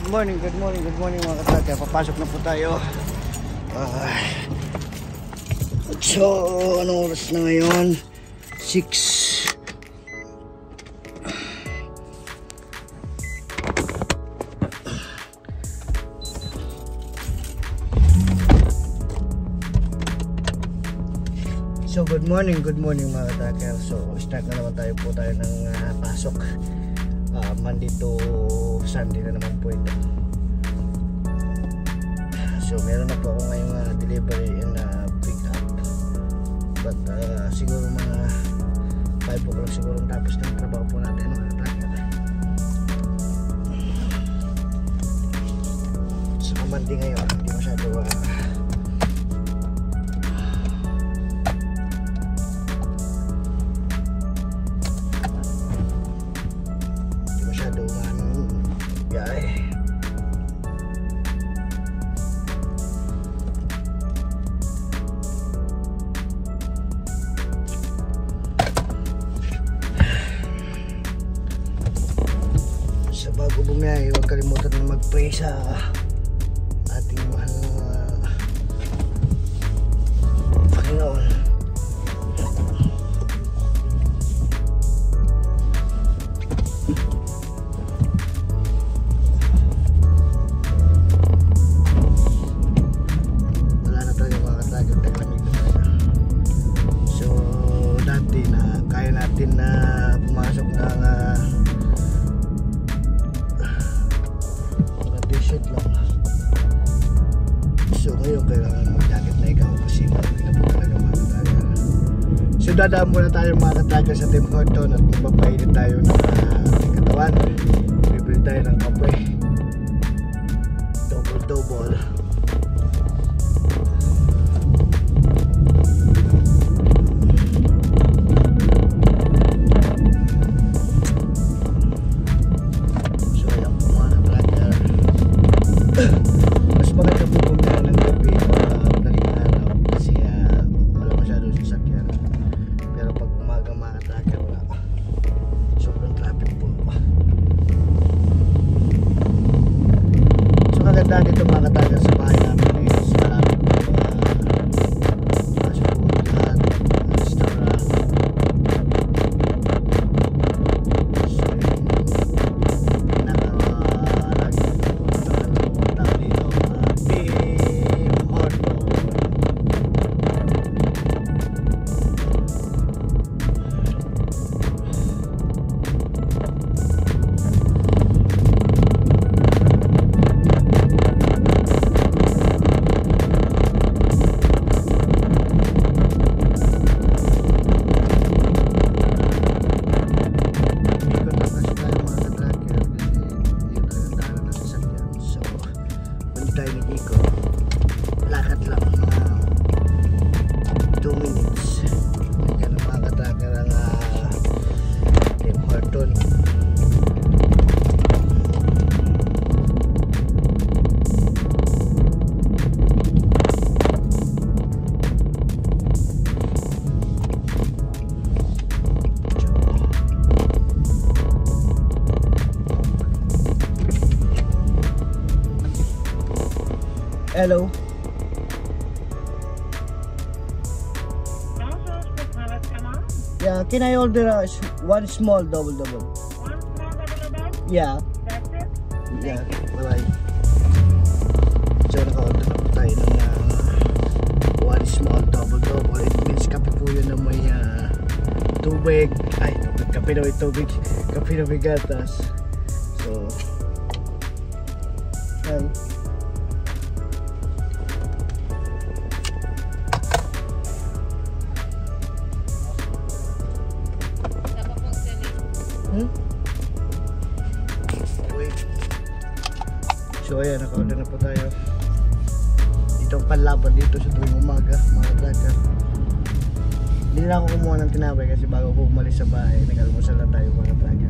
Good morning mga katraga. Papasok na po tayo. So, anong oras na ngayon? 6. So, good morning mga katraga. So, start na naman tayo ng pasok. Monday to Sunday na naman po ito. So meron na po ako ngayong delivery and pick up, but siguro mga 5 o'clock siguro tapos ng trabaho po natin mga tracker. So Monday ngayon hindi masyado bago bumiyahe, huwag kalimutan na mag-pray sa ating mahal na Panginoon. Wala na talaga mga katagod, taglamig na talaga. So dati na kaya natin na pumasok ng t-shirt lang. So ngayon kailangan mag-jacket na ikaw kasi marami na po talaga mga kataga. So dadaan muna tayo mga kataga sa Tim Horton at magpapainit tayo ng ating katawan. Bibili tayo ng kape. Double. Mas maganda po pumunta ng gabi o madaling araw kasi wala masyadong sasakyan. Pero pag umaga mga kataga wala, sobrang traffic po. So kaganda dito mga kataga sa bahay namin is malapit po fast food, restaurant. Lakad lang mga 2 minutes. Yan ang mga katracker ng Tim Horton. Hello. Yeah, can I order one small double? One small double? Yeah. That's it? Yeah, bye. So naka-order na po tayo ng one small double. It means kape po yun na may tubig. Ay, kape na may tubig. Kape na may gatas. So, hi. So ayan, naka-order na po tayo. Itong panlaban dito sa tuwing umaga mga kataga. Hindi na ako kumuha ng tinapay kasi bago ko umalis sa bahay nag-almusal na tayo mga kataga.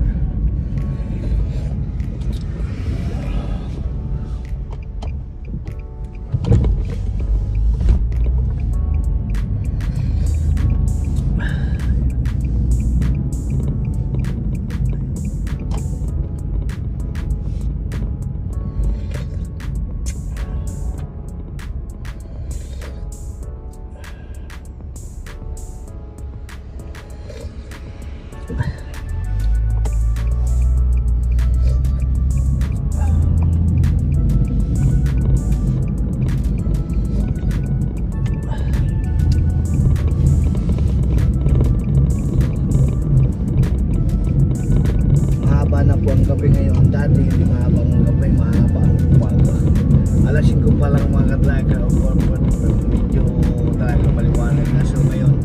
po ang gabi ngayon. Dati hindi mahaba ang gabi, mahaba ang umaga. Alas 5 pa lang mga katracker, medyo talaga maliwanag na. So ngayon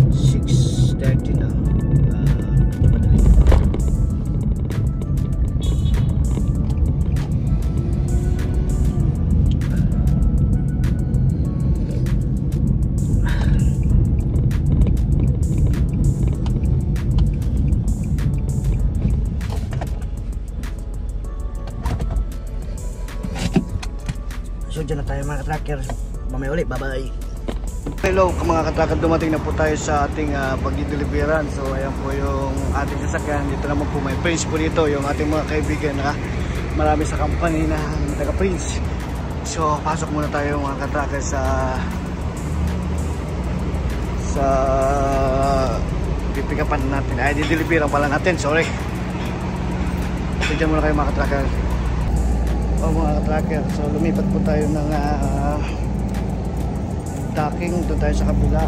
6:30 na. Medyo madaling. So dyan na tayo mga katracker. Mamaya ulit, bye bye. Hello mga katracker, dumating na po tayo sa ating pag-deliveran. So ayan po yung ating sasakyan. Dito naman po may Prince po dito, yung ating mga kaibigan na marami sa company na taga Prince. So pasok muna tayo mga katracker sa pipikapan natin. Ay, dideliveran pala natin, sorry. So dyan muna kayo mga katracker. Mga katracker, so lumipat po tayo ng docking. Doon tayo sa kabila.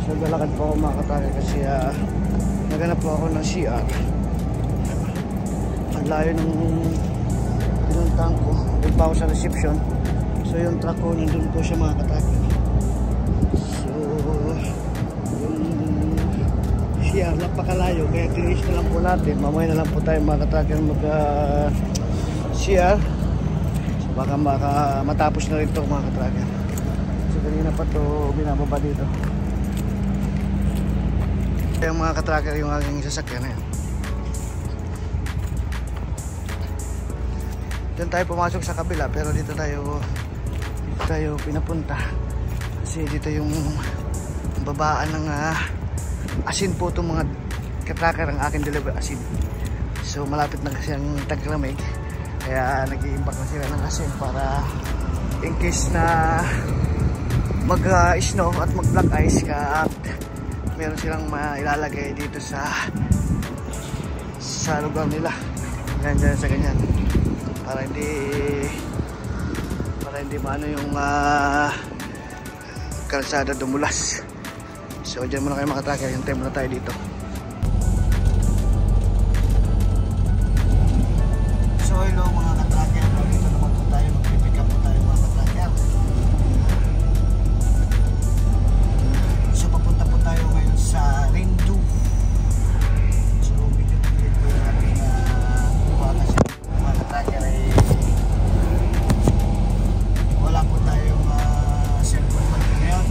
So galakad po ako mga katracker kasi naganap po ako ng CR. Ang layo ng pinuntahan ko. Doon pa ako sa reception. So yung truck ko nandun po siya mga katracker. So yung CR napakalayo, kaya tinis na lang po natin. Mamaya na lang po tayo mga katracker mag CR. Baka matapos na rin ito mga katracker. So kanina pa ito binababa dito. Yung mga katracker yung aking sasakyan na yan. Diyan tayo pumasok sa kabila pero dito tayo pinapunta. Kasi dito yung babaan ng asin po itong mga katracker ang aking deliver asin. So malapit na kasi ang taglamig. Kaya nag-i-imbak na sila ng asin para in case na mag-snow at mag-black ice ka at meron silang mailalagay dito sa lugar nila. Ganyan sa ganyan. Para hindi maano yung kalsada dumulas. So dyan muna kayo mga katracker. Hintay muna tayo dito. So hello mga katracker, dito naman po tayo, mag-pick up po tayo mga katracker. So papunta po tayo ngayon sa Rindu. So medyo naglit po yung ating kuha kasi mga katracker ay wala po tayong cellphone pa rin ngayon.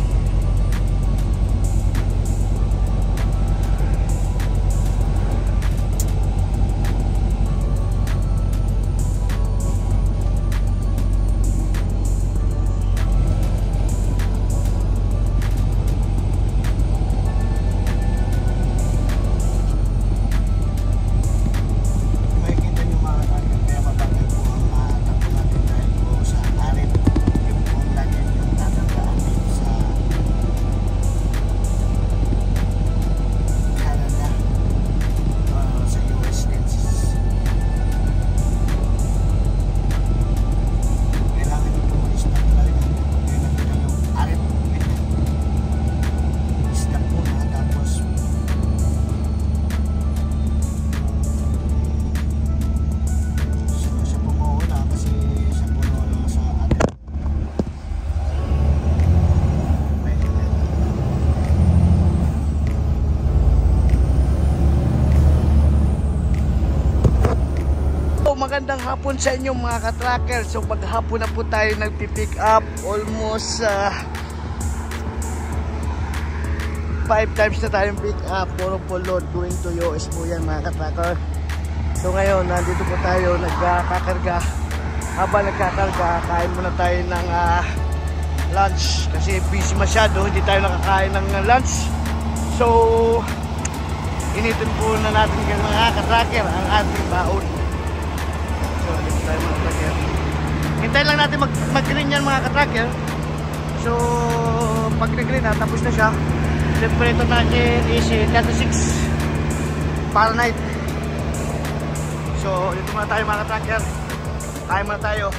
Magandang hapon sa inyo mga katracker. So maghapon na po tayo nagpipick up. Almost 5 times na tayong pick up. Puro full load going to US po yan mga katracker. So ngayon nandito po tayo nagkakarga. Habang nagkakarga, kain muna tayo ng lunch. Kasi busy masyado, hindi tayo nakakain ng lunch. So initin po na natin mga katracker ang ating baon. So, dito tayo mga katracker. Hintayin lang natin mag-green yan mga katracker. So, pag nag-green na, tapos na siya. Temperature natin is 36 Fahrenheit. So, dito muna tayo mga katracker. Kain muna tayo.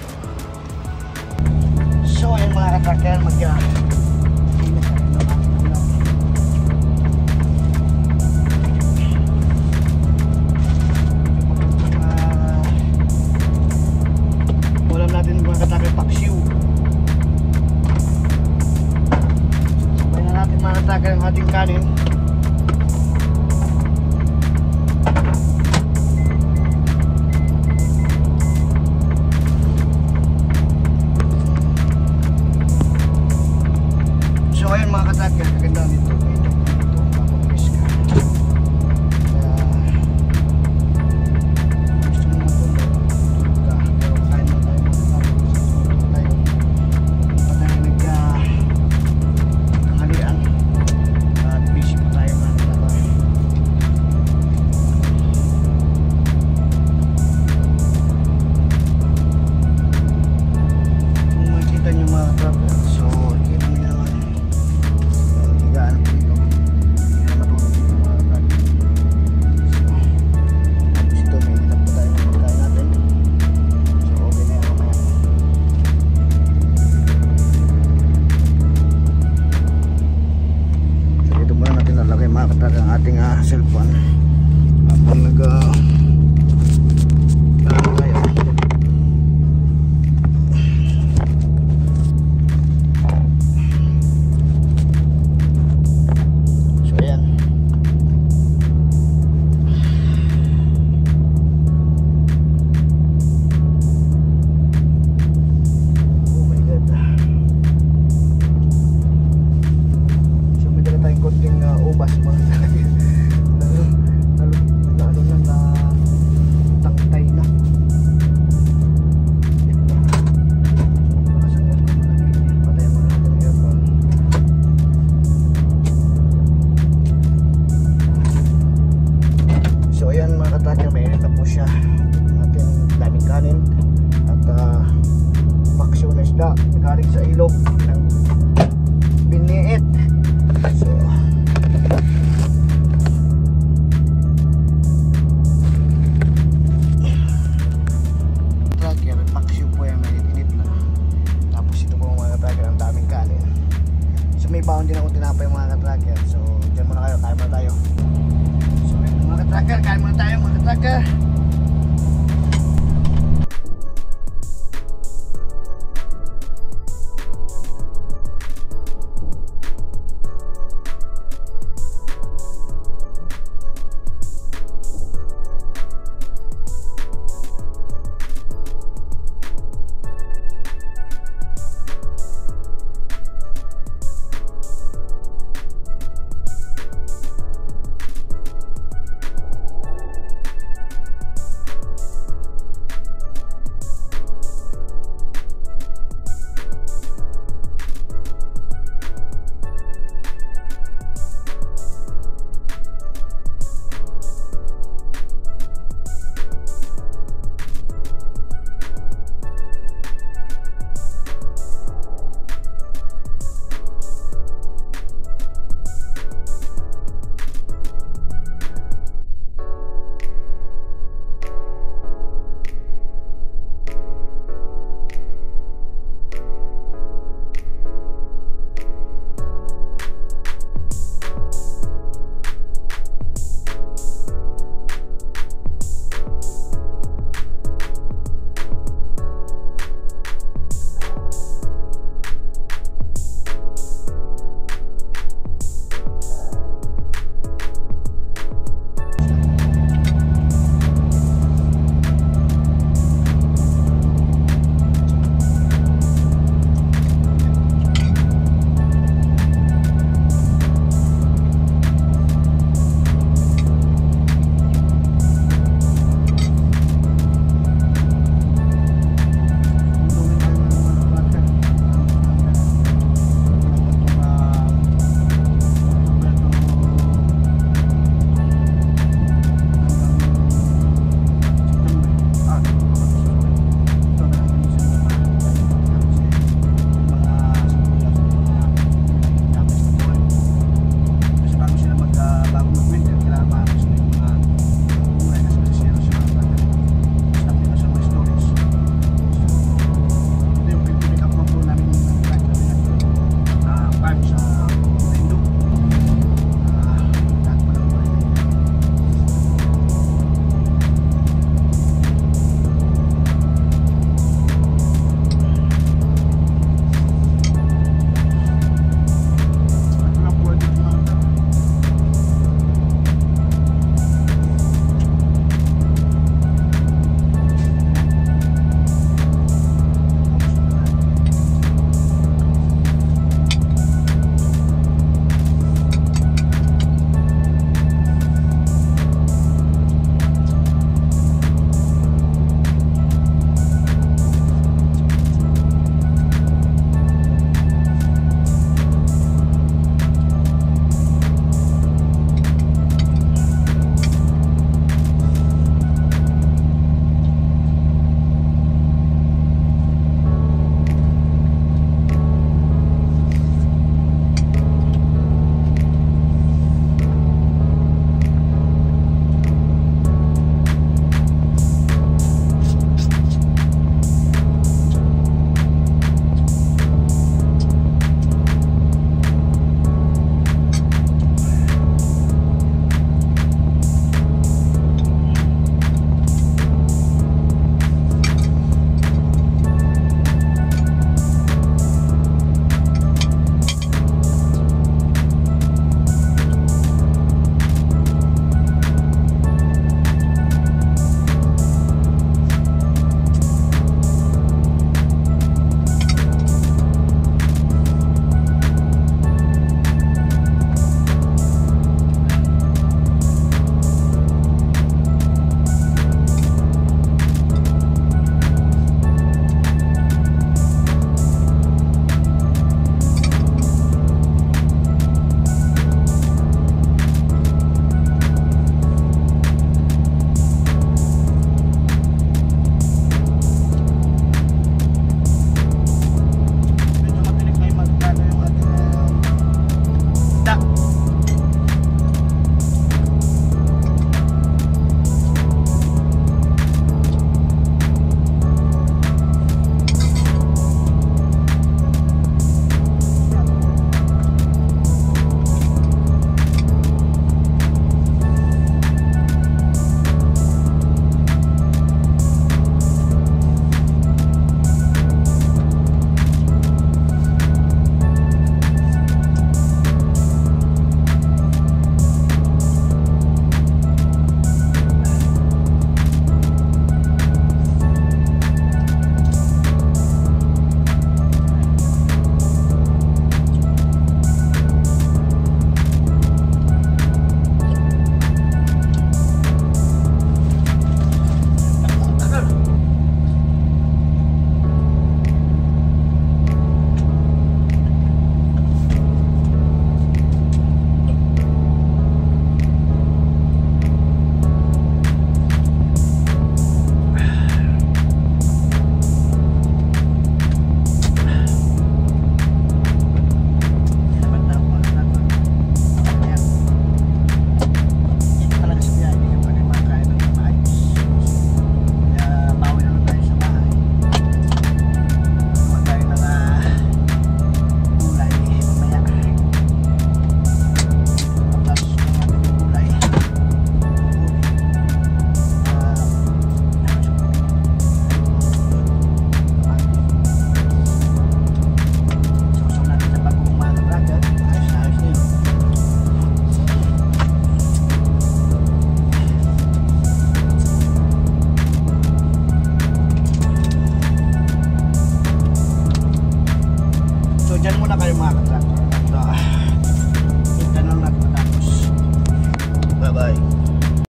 So, ayun mga katracker,